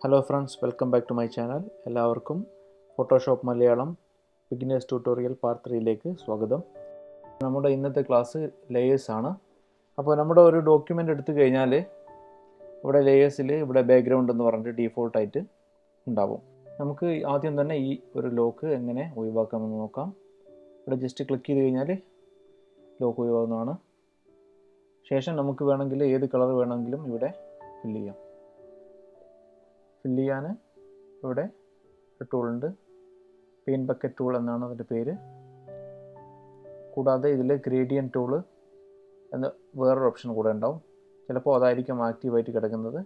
Hello friends, welcome back to my channel. എല്ലാവർക്കും Photoshop Malayalam beginners tutorial part 3ലേക്ക് സ്വാഗതം. നമ്മുടെ ഇന്നത്തെ ക്ലാസ് ലേയേഴ്സ് ആണ്. അപ്പോൾ നമ്മുടെ ഒരു ഡോക്യുമെൻ്റ് എടുത്തു കഴിഞ്ഞാൽ ഇവിടെ ലേയേഴ്സിൽ ഇവിടെ ബാക്ക്ഗ്രൗണ്ട് എന്ന് പറഞ്ഞിട്ട് ഡീഫോൾട്ടായിട്ട് ഉണ്ടാവും. നമുക്ക് ആദ്യം തന്നെ ഈ ഒരു ലോക്ക് എങ്ങനെ ഒഴിവാക്കാമെന്ന് നോക്കാം. ഇവിടെ ജസ്റ്റ് ക്ലിക്ക് ചെയ്ത് കഴിഞ്ഞാൽ ലോക്ക് ഒഴിവാകുന്നതാണ്. ശേഷം നമുക്ക് വേണമെങ്കിൽ ഏത് കളർ വേണമെങ്കിലും ഇവിടെ ഫില്ല് ചെയ്യാം. ഫില്ല് ചെയ്യാൻ ഇവിടെ ഒരു ടൂളുണ്ട്, പെയിൻറ്റ് ബക്കറ്റ് ടൂൾ എന്നാണ് അതിൻ്റെ പേര്. കൂടാതെ ഇതിൽ ഗ്രേഡിയൻ ടൂള് എന്ന് വേറൊരു ഓപ്ഷൻ കൂടെ ഉണ്ടാവും. ചിലപ്പോൾ അതായിരിക്കും ആക്റ്റീവായിട്ട് കിടക്കുന്നത്.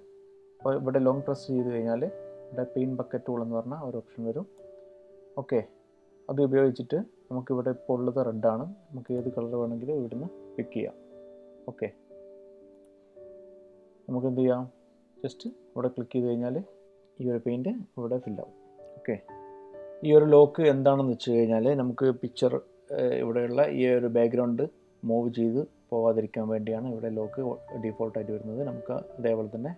അപ്പോൾ ഇവിടെ ലോങ് പ്രസ് ചെയ്ത് കഴിഞ്ഞാൽ ഇവിടെ പെയിൻറ്റ് ബക്കറ്റ് ടൂൾ എന്ന് പറഞ്ഞാൽ ഒരു ഓപ്ഷൻ വരും. ഓക്കെ, അത് ഉപയോഗിച്ചിട്ട് നമുക്കിവിടെ ഇപ്പോൾ ഉള്ളത് റെഡാണ്. നമുക്ക് ഏത് കളർ വേണമെങ്കിലും ഇവിടുന്ന് പിക്ക് ചെയ്യാം. ഓക്കെ, നമുക്ക് എന്ത് ചെയ്യാം, ജസ്റ്റ് ഇവിടെ ക്ലിക്ക് ചെയ്ത് കഴിഞ്ഞാൽ ഈ ഒരു പെയിൻറ്റ് ഇവിടെ ഫില്ലാവും. ഓക്കെ, ഈ ഒരു ലോക്ക് എന്താണെന്ന് വെച്ച് കഴിഞ്ഞാൽ നമുക്ക് പിക്ചർ ഇവിടെയുള്ള ഈ ഒരു ബാക്ക്ഗ്രൗണ്ട് മൂവ് ചെയ്ത് പോകാതിരിക്കാൻ വേണ്ടിയാണ് ഇവിടെ ലോക്ക് ഡീഫോൾട്ടായിട്ട് വരുന്നത്. നമുക്ക് അതേപോലെ തന്നെ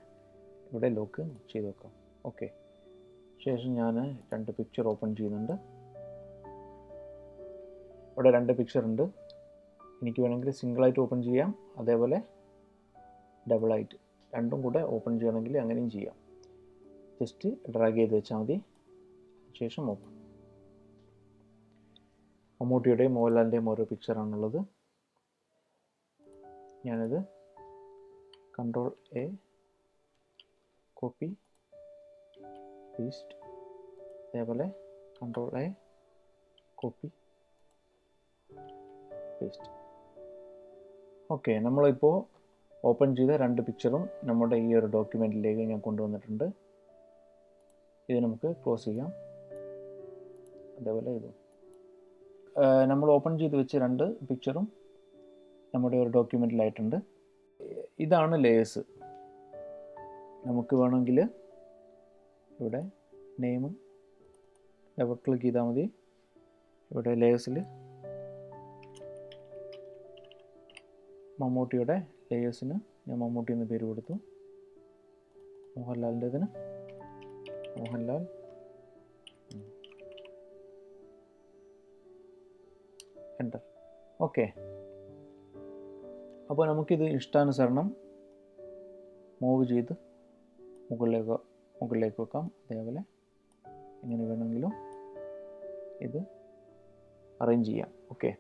ഇവിടെ ലോക്ക് ചെയ്ത് വെക്കാം. ഓക്കെ, ശേഷം ഞാൻ 2 പിക്ചർ ഓപ്പൺ ചെയ്യുന്നുണ്ട്. ഇവിടെ 2 പിക്ചർ ഉണ്ട്. എനിക്ക് വേണമെങ്കിൽ സിംഗിളായിട്ട് ഓപ്പൺ ചെയ്യാം, അതേപോലെ ഡബിളായിട്ട് രണ്ടും കൂടെ ഓപ്പൺ ചെയ്യണമെങ്കിൽ അങ്ങനെയും ചെയ്യാം. ജസ്റ്റ് ഡ്രാഗ് ചെയ്ത് വെച്ചാൽ മതി. ശേഷം ഓപ്പൺ. മമ്മൂട്ടിയുടെയും മോഹൻലാലിൻ്റെയും ഓരോ പിക്ചറാണുള്ളത്. ഞാനിത് Ctrl+A കോപ്പി പേസ്റ്റ്, അതേപോലെ Ctrl+A കോപ്പി പേസ്റ്റ്. ഓക്കെ, നമ്മളിപ്പോൾ ഓപ്പൺ ചെയ്ത 2 പിക്ചറും നമ്മുടെ ഈ ഒരു ഡോക്യുമെൻറ്റിലേക്ക് ഞാൻ കൊണ്ടുവന്നിട്ടുണ്ട്. ഇത് നമുക്ക് ക്ലോസ് ചെയ്യാം. അതേപോലെ ഇത് നമ്മൾ ഓപ്പൺ ചെയ്ത് വെച്ച് 2 പിക്ചറും നമ്മുടെ ഒരു ഡോക്യുമെൻറ്റിലായിട്ടുണ്ട്. ഇതാണ് ലേയേഴ്സ്. നമുക്ക് വേണമെങ്കിൽ ഇവിടെ നെയിം ഡബിൾ ക്ലിക്ക് ചെയ്താൽ മതി. ഇവിടെ ലേയേഴ്സിൽ മമ്മൂട്ടിയുടെ ലേയേഴ്സിന് ഞാൻ മമ്മൂട്ടി എന്ന് പേര് കൊടുത്തു. മോഹൻലാലിൻ്റെതിന് മോഹൻലാൽ. എൻ്റർ. ഓക്കെ, അപ്പോൾ നമുക്കിത് ഇഷ്ടാനുസരണം മൂവ് ചെയ്ത് മുകളിലേക്ക് വെക്കാം. അതേപോലെ എങ്ങനെ വേണമെങ്കിലും ഇത് അറേഞ്ച് ചെയ്യാം. ഓക്കെ,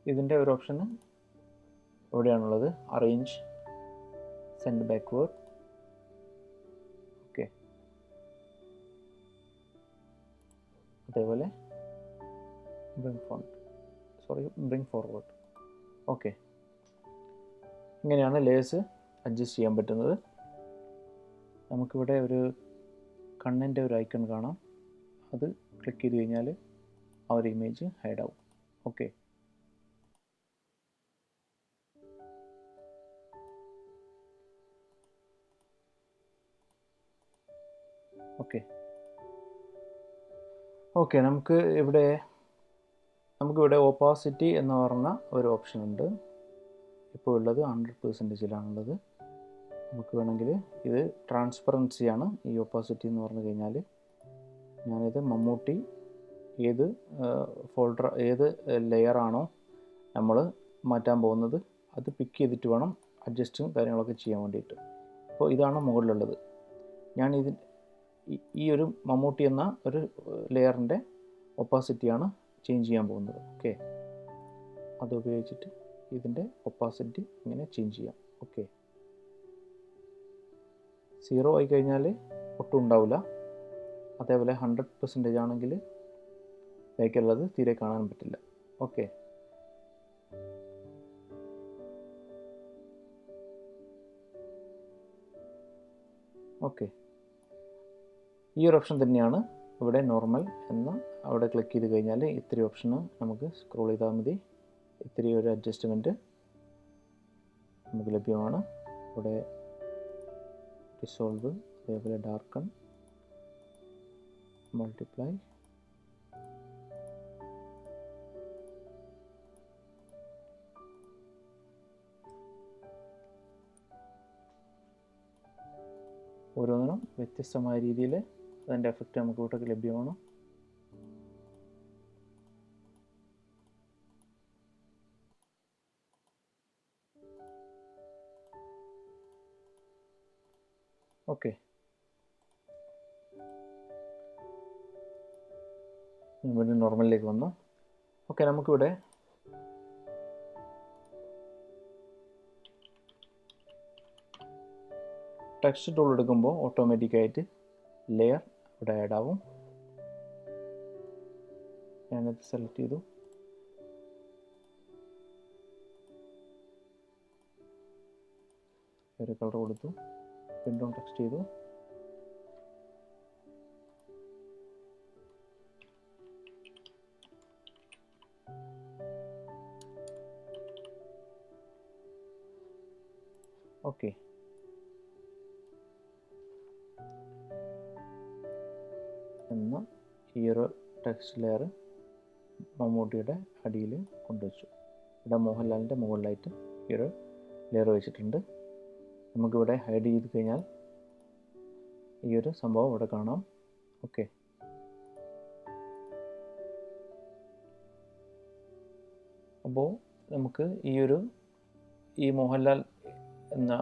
ഇതിൻ്റെ ഒരു ഓപ്ഷന് എവിടെയാണുള്ളത്, അറേഞ്ച്, സെൻഡ് ബാക്ക്വേർഡ്. ഓക്കെ, അതേപോലെ ബ്രിങ് ഫോർവേഡ്. ഓക്കെ, ഇങ്ങനെയാണ് ലേയേഴ്സ് അഡ്ജസ്റ്റ് ചെയ്യാൻ പറ്റുന്നത്. നമുക്കിവിടെ ഒരു കണ്ണിൻ്റെ ഒരു ഐക്കൺ കാണാം. അത് ക്ലിക്ക് ചെയ്ത് കഴിഞ്ഞാൽ ആ ഒരു ഇമേജ് ഹൈഡ് ആവും. ഓക്കെ, ഓക്കെ നമുക്കിവിടെ ഓപ്പാസിറ്റി എന്ന് പറഞ്ഞ ഒരു ഓപ്ഷൻ ഉണ്ട്. ഇപ്പോൾ ഉള്ളത് 100%-ലാണുള്ളത്. നമുക്ക് വേണമെങ്കിൽ ഇത് ട്രാൻസ്പെറൻസിയാണ് ഈ ഓപ്പാസിറ്റി എന്ന് പറഞ്ഞു കഴിഞ്ഞാൽ. ഞാനിത് മമ്മൂട്ടി ഏത് ഏത് ലെയറാണോ നമ്മൾ മാറ്റാൻ പോകുന്നത് അത് പിക്ക് ചെയ്തിട്ട് വേണം അഡ്ജസ്റ്റും കാര്യങ്ങളൊക്കെ ചെയ്യാൻ വേണ്ടിയിട്ട്. അപ്പോൾ ഇതാണ് മുകളിലുള്ളത്. ഞാൻ ഈ ഒരു മമ്മൂട്ടി എന്ന ഒരു ലെയറിൻ്റെ ഒപ്പാസിറ്റിയാണ് ചേഞ്ച് ചെയ്യാൻ പോകുന്നത്. ഓക്കെ, അത് ഉപയോഗിച്ചിട്ട് ഇതിൻ്റെ ഒപ്പാസിറ്റി ഇങ്ങനെ ചേഞ്ച് ചെയ്യാം. ഓക്കെ, 0 ആയി കഴിഞ്ഞാൽ ഒട്ടും ഉണ്ടാവില്ല. അതേപോലെ 100% ആണെങ്കിൽ ബാക്കിയുള്ളത് തീരെ കാണാൻ പറ്റില്ല. ഓക്കെ, ഈ ഒരു ഓപ്ഷൻ തന്നെയാണ് ഇവിടെ നോർമൽ എന്ന അവിടെ ക്ലിക്ക് ചെയ്ത് കഴിഞ്ഞാൽ ഇത്തിരി ഓപ്ഷന് നമുക്ക് സ്ക്രോൾ ചെയ്താൽ മതി. ഇത്തിരി ഒരു അഡ്ജസ്റ്റ്മെൻറ്റ് നമുക്ക് ലഭ്യമാണ്. ഇവിടെ ഡിസോൾവ്, അതേപോലെ ഡാർക്കൺ, മൾട്ടിപ്ലൈ, ഓരോന്നിനും വ്യത്യസ്തമായ രീതിയിൽ അതിൻ്റെ എഫക്റ്റ് നമുക്ക് ഇവിടെ ലഭ്യമാണ്. ഓക്കെ, വീണ്ടും നോർമലിലേക്ക് വന്നു. ഓക്കെ, നമുക്കിവിടെ ടെക്സ്റ്റ് ടൂൾ എടുക്കുമ്പോൾ ഓട്ടോമാറ്റിക്കായിട്ട് ലെയർ ഇവിടെ ആഡ് ആവും. ഞാനത് സെലക്ട് ചെയ്തു. ഒരു കളർ കൊടുത്തു, വീണ്ടും ടെക്സ്റ്റ് ചെയ്തു. ഓക്കെ, എന്ന് ഈ ഒരു ടെക്സ്റ്റ് ലെയർ മമ്മൂട്ടിയുടെ അടിയിൽ കൊണ്ടുവച്ചു. ഇവിടെ മോഹൻലാലിൻ്റെ മുകളിലായിട്ട് ഈ ഒരു ലെയർ വെച്ചിട്ടുണ്ട്. നമുക്കിവിടെ ഹൈഡ് ചെയ്ത് കഴിഞ്ഞാൽ ഈ ഒരു സംഭവം ഇവിടെ കാണാം. ഓക്കെ, അപ്പോൾ നമുക്ക് ഈ മോഹൻലാൽ എന്ന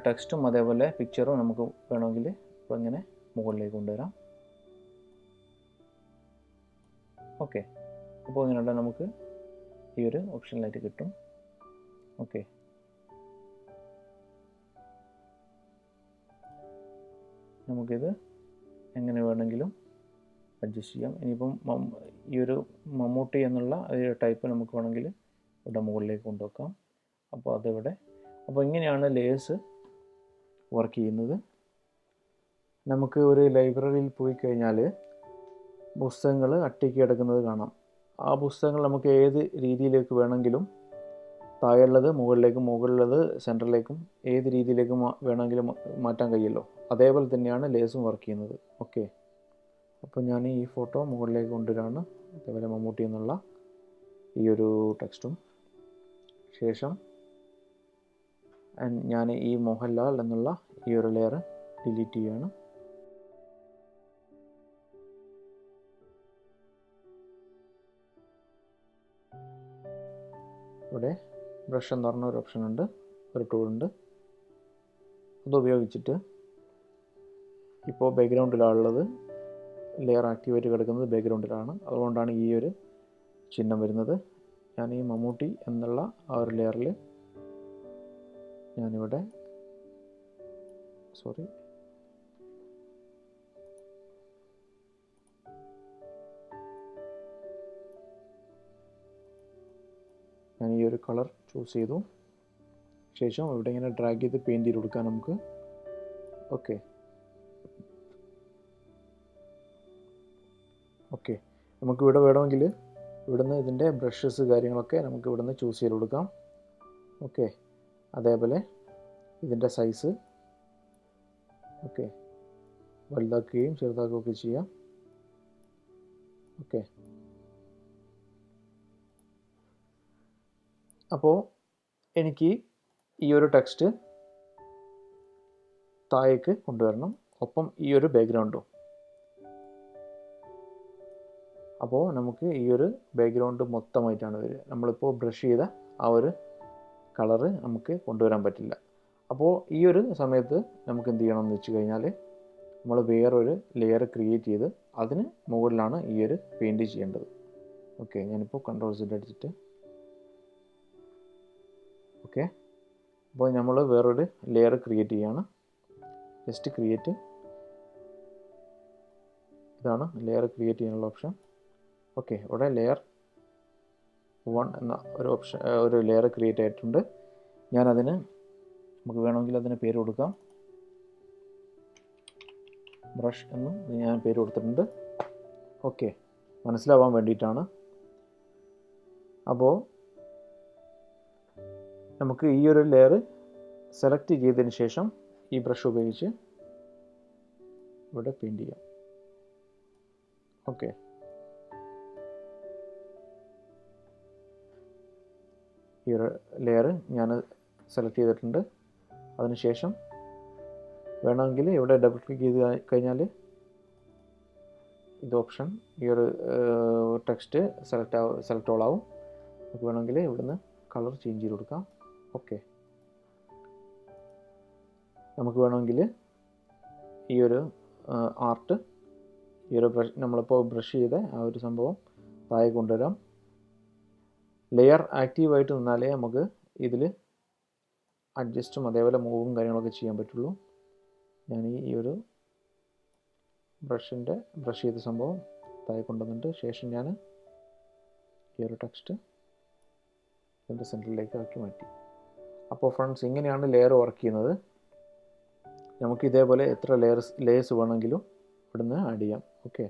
ടെക്സ്റ്റും അതേപോലെ പിക്ചറും നമുക്ക് വേണമെങ്കിൽ ഇപ്പോൾ ഇങ്ങനെ മുകളിലേക്ക് കൊണ്ടുവരാം. ഓക്കെ, അപ്പോൾ ഇങ്ങനെയുള്ള നമുക്ക് ഈ ഒരു ഓപ്ഷനിലായിട്ട് കിട്ടും. ഓക്കെ, നമുക്കിത് എങ്ങനെ വേണമെങ്കിലും അഡ്ജസ്റ്റ് ചെയ്യാം. ഇനിയിപ്പം ഈ ഒരു മമ്മൂട്ടി എന്നുള്ള ഒരു ടൈപ്പ് നമുക്ക് വേണമെങ്കിൽ ഇവിടെ മുകളിലേക്ക് കൊണ്ടുവെക്കാം. അപ്പോൾ അതിവിടെ, അപ്പോൾ ഇങ്ങനെയാണ് ലേയേഴ്സ് വർക്ക് ചെയ്യുന്നത്. നമുക്ക് ഒരു ലൈബ്രറിയിൽ പോയി കഴിഞ്ഞാൽ പുസ്തകങ്ങൾ അട്ടിക്ക് കിടക്കുന്നത് കാണാം. ആ പുസ്തകങ്ങൾ നമുക്ക് ഏത് രീതിയിലേക്ക് വേണമെങ്കിലും, താഴെയുള്ളത് മുകളിലേക്കും മുകളിലുള്ളത് സെൻറ്ററിലേക്കും ഏത് രീതിയിലേക്കും വേണമെങ്കിലും മാറ്റാൻ കഴിയുമല്ലോ. അതേപോലെ തന്നെയാണ് ലേസും വർക്ക് ചെയ്യുന്നത്. ഓക്കെ, അപ്പോൾ ഞാൻ ഈ ഫോട്ടോ മുകളിലേക്ക് കൊണ്ടുവരാണ്. അതേപോലെ മമ്മൂട്ടി എന്നുള്ള ഈ ഒരു ടെക്സ്റ്റും, ശേഷം ഞാൻ ഈ മോഹൻലാൽ എന്നുള്ള ഈ ഒരു ലെയർ ഡിലീറ്റ് ചെയ്യുകയാണ്. ഇവിടെ ബ്രഷ് എന്ന് പറഞ്ഞ ഒരു ഓപ്ഷൻ ഉണ്ട്, ഒരു ടൂളുണ്ട്. അതുപയോഗിച്ചിട്ട് ഇപ്പോൾ ബാക്ക്ഗ്രൗണ്ടിലാണുള്ളത്, ലെയർ ആക്ടിവേറ്റ് കിടക്കുന്നത് ബാക്ക്ഗ്രൗണ്ടിലാണ്. അതുകൊണ്ടാണ് ഈ ഒരു ചിഹ്നം വരുന്നത്. ഞാൻ ഈ മമ്മൂട്ടി എന്നുള്ള ആ ഒരു ലെയറിൽ ഞാനിവിടെ ഞാൻ ഈ ഒരു കളർ ചൂസ് ചെയ്തു. ശേഷം ഇവിടെ ഇങ്ങനെ ഡ്രാഗ് ചെയ്ത് പെയിൻറ് ചെയ്ത് കൊടുക്കാം നമുക്ക്. ഓക്കെ, ഓക്കെ, നമുക്ക് ഇവിടെ വേണമെങ്കിൽ ഇവിടുന്ന് ഇതിൻ്റെ ബ്രഷസ് കാര്യങ്ങളൊക്കെ നമുക്ക് ഇവിടുന്ന് ചൂസ് ചെയ്ത് കൊടുക്കാം. ഓക്കെ, അതേപോലെ ഇതിൻ്റെ സൈസ് ഓക്കെ വലുതാക്കുകയും ചെറുതാക്കുകയൊക്കെ ചെയ്യാം. ഓക്കെ, അപ്പോൾ എനിക്ക് ഈ ഒരു ടെക്സ്റ്റ് താഴേക്ക് കൊണ്ടുവരണം, ഒപ്പം ഈ ഒരു ബാക്ക്ഗ്രൗണ്ടും. അപ്പോൾ നമുക്ക് ഈ ഒരു ബാക്ക്ഗ്രൗണ്ട് മൊത്തമായിട്ടാണ് വരിക. നമ്മളിപ്പോൾ ബ്രഷ് ചെയ്ത ആ ഒരു കളറ് നമുക്ക് കൊണ്ടുവരാൻ പറ്റില്ല. അപ്പോൾ ഈ ഒരു സമയത്ത് നമുക്ക് എന്ത് ചെയ്യണമെന്ന് വെച്ച് കഴിഞ്ഞാൽ, നമ്മൾ വേറൊരു ലെയർ ക്രിയേറ്റ് ചെയ്ത് അതിന് മുകളിലാണ് ഈ ഒരു പെയിൻറ് ചെയ്യേണ്ടത്. ഓക്കെ, ഞാനിപ്പോൾ Ctrl+Z അടിച്ചിട്ട് ഓക്കെ, അപ്പോൾ നമ്മൾ വേറൊരു ലെയർ ക്രിയേറ്റ് ചെയ്യുകയാണ്. ജസ്റ്റ് ക്രിയേറ്റ്, ഇതാണ് ലെയർ ക്രിയേറ്റ് ചെയ്യാനുള്ള ഓപ്ഷൻ. ഓക്കെ, ഇവിടെ ലെയർ 1 എന്ന ഒരു ഓപ്ഷൻ, ഒരു ലെയർ ക്രിയേറ്റ് ആയിട്ടുണ്ട്. ഞാനതിന് നമുക്ക് വേണമെങ്കിൽ അതിന് പേര് കൊടുക്കാം, ബ്രഷ് എന്ന് ഞാൻ പേര് കൊടുത്തിട്ടുണ്ട്. ഓക്കെ, മനസ്സിലാവാൻ വേണ്ടിയിട്ടാണ്. അപ്പോൾ നമുക്ക് ഈ ഒരു ലെയർ സെലക്ട് ചെയ്തതിന് ശേഷം ഈ ബ്രഷ് ഉപയോഗിച്ച് ഇവിടെ പെയിൻറ് ചെയ്യാം. ഓക്കെ, ഈ ഒരു ലെയർ ഞാൻ സെലക്ട് ചെയ്തിട്ടുണ്ട്. അതിനുശേഷം വേണമെങ്കിൽ ഇവിടെ ഡബിൾ ക്ലിക്ക് ചെയ്ത് കഴിഞ്ഞാൽ ഇത് ഓപ്ഷൻ ഈ ഒരു ടെക്സ്റ്റ് സെലക്ട് ഓൾ ആവും. നമുക്ക് വേണമെങ്കിൽ ഇവിടുന്ന് കളർ ചേഞ്ച് ചെയ്ത് കൊടുക്കാം. ഓക്കെ, നമുക്ക് വേണമെങ്കിൽ ഈ ഒരു ആർട്ട് ഈ ഒരു നമ്മളിപ്പോൾ ബ്രഷ് ചെയ്ത ആ ഒരു സംഭവം താഴെ കൊണ്ടുവരാം. ലെയർ ആക്റ്റീവായിട്ട് നിന്നാലേ നമുക്ക് ഇതിൽ അഡ്ജസ്റ്റും അതേപോലെ മൂവും കാര്യങ്ങളൊക്കെ ചെയ്യാൻ പറ്റുള്ളൂ. ഞാൻ ഈ ഒരു ബ്രഷ് ചെയ്ത സംഭവം താഴെ കൊണ്ടുവന്നിട്ട് ശേഷം ഞാൻ ഈ ഒരു ടെക്സ്റ്റ് ഇതിൻ്റെ സെൻറ്ററിലേക്ക് ആക്കി മാറ്റി. അപ്പോൾ ഫ്രണ്ട്സ്, ഇങ്ങനെയാണ് ലെയർ വർക്ക് ചെയ്യുന്നത്. നമുക്ക് ഇതേപോലെ എത്ര ലേയേഴ്സ് വേണമെങ്കിലും ഇവിടുന്ന് ആഡ് ചെയ്യാം. ഓക്കെ,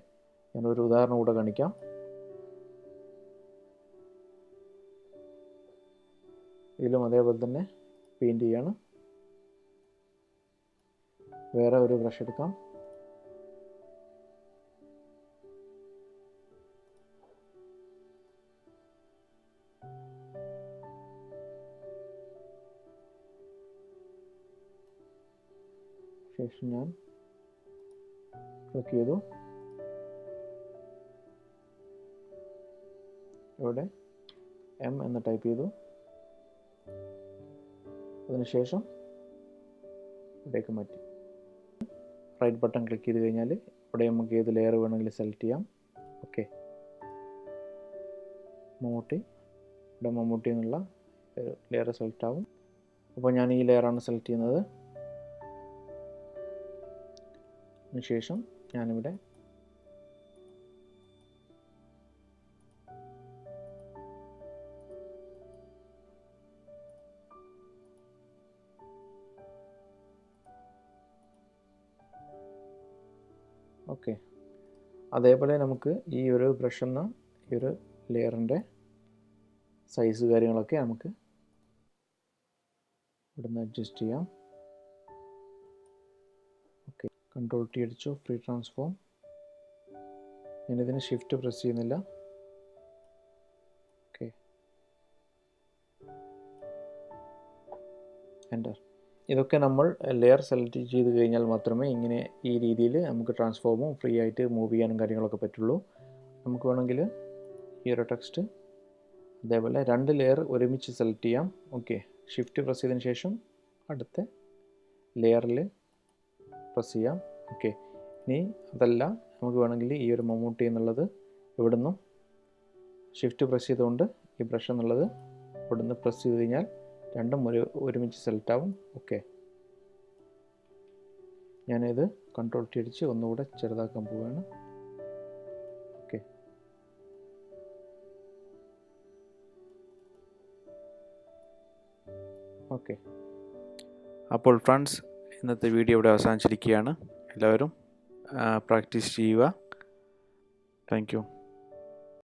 ഞാനൊരു ഉദാഹരണം കൂടെ കാണിക്കാം. ഇതിലും അതേപോലെ തന്നെ പെയിൻറ്റ് ചെയ്യാണ്. വേറെ ഒരു ബ്രഷ് എടുക്കാം. ശേഷം ഞാൻ ക്ലിക്ക് ചെയ്തു. ഇവിടെ M എന്ന് ടൈപ്പ് ചെയ്തു. അതിനുശേഷം ഇവിടേക്ക് മാറ്റി. റൈറ്റ് ബട്ടൺ ക്ലിക്ക് ചെയ്ത് കഴിഞ്ഞാൽ ഇവിടെ നമുക്ക് ഏത് ലെയർ വേണമെങ്കിലും സെലക്ട് ചെയ്യാം. ഓക്കെ, ഇവിടെ മമ്മൂട്ടി എന്നുള്ള ലെയർ സെലക്ട് ആവും. അപ്പോൾ ഞാൻ ഈ ലെയറാണ് സെലക്ട് ചെയ്യുന്നത്. അതിനുശേഷം ഞാനിവിടെ ഓക്കെ, അതേപോലെ നമുക്ക് ഈ ഒരു ബ്രഷ് എന്ന ഈ ഒരു ലെയറിൻ്റെ സൈസ് കാര്യങ്ങളൊക്കെ നമുക്ക് ഇവിടുന്ന് അഡ്ജസ്റ്റ് ചെയ്യാം. ഓക്കെ, കൺട്രോൾ ടി അടിച്ചു, ഫ്രീ ട്രാൻസ്ഫോം. ഞാനിതിന് ഷിഫ്റ്റ് പ്രസ് ചെയ്യുന്നില്ല. Okay, enter. ഇതൊക്കെ നമ്മൾ ലെയർ സെലക്ട് ചെയ്ത് കഴിഞ്ഞാൽ മാത്രമേ ഇങ്ങനെ ഈ രീതിയിൽ നമുക്ക് ട്രാൻസ്ഫോമും ഫ്രീ ആയിട്ട് മൂവ് ചെയ്യാനും കാര്യങ്ങളൊക്കെ പറ്റുള്ളൂ. നമുക്ക് വേണമെങ്കിൽ ഈ ഒരു ടെക്സ്റ്റ് അതേപോലെ 2 ലെയർ ഒരുമിച്ച് സെലക്ട് ചെയ്യാം. ഓക്കെ, ഷിഫ്റ്റ് പ്രസ് ചെയ്തതിന് ശേഷം അടുത്ത ലെയറിൽ പ്രസ് ചെയ്യാം. ഓക്കെ, ഇനി അതല്ല, നമുക്ക് വേണമെങ്കിൽ ഈ ഒരു മമ്മൂട്ടി എന്നുള്ളത് ഇവിടുന്ന് ഷിഫ്റ്റ് പ്രസ് ചെയ്തുകൊണ്ട് ഈ ബ്രഷ് എന്നുള്ളത് ഇവിടുന്ന് പ്രസ് ചെയ്ത് കഴിഞ്ഞാൽ രണ്ടും ഒരുമിച്ച് സെലക്ട് ആവും. ഓക്കെ, ഞാനിത് കൺട്രോൾ ടി അടിച്ച് ഒന്നുകൂടെ ചെറുതാക്കാൻ പോവുകയാണ്. Okay, okay. അപ്പോൾ ഫ്രണ്ട്സ്, ഇന്നത്തെ വീഡിയോ ഇവിടെ അവസാനിച്ചിരിക്കുകയാണ്. എല്ലാവരും പ്രാക്ടീസ് ചെയ്യുക. Thank you.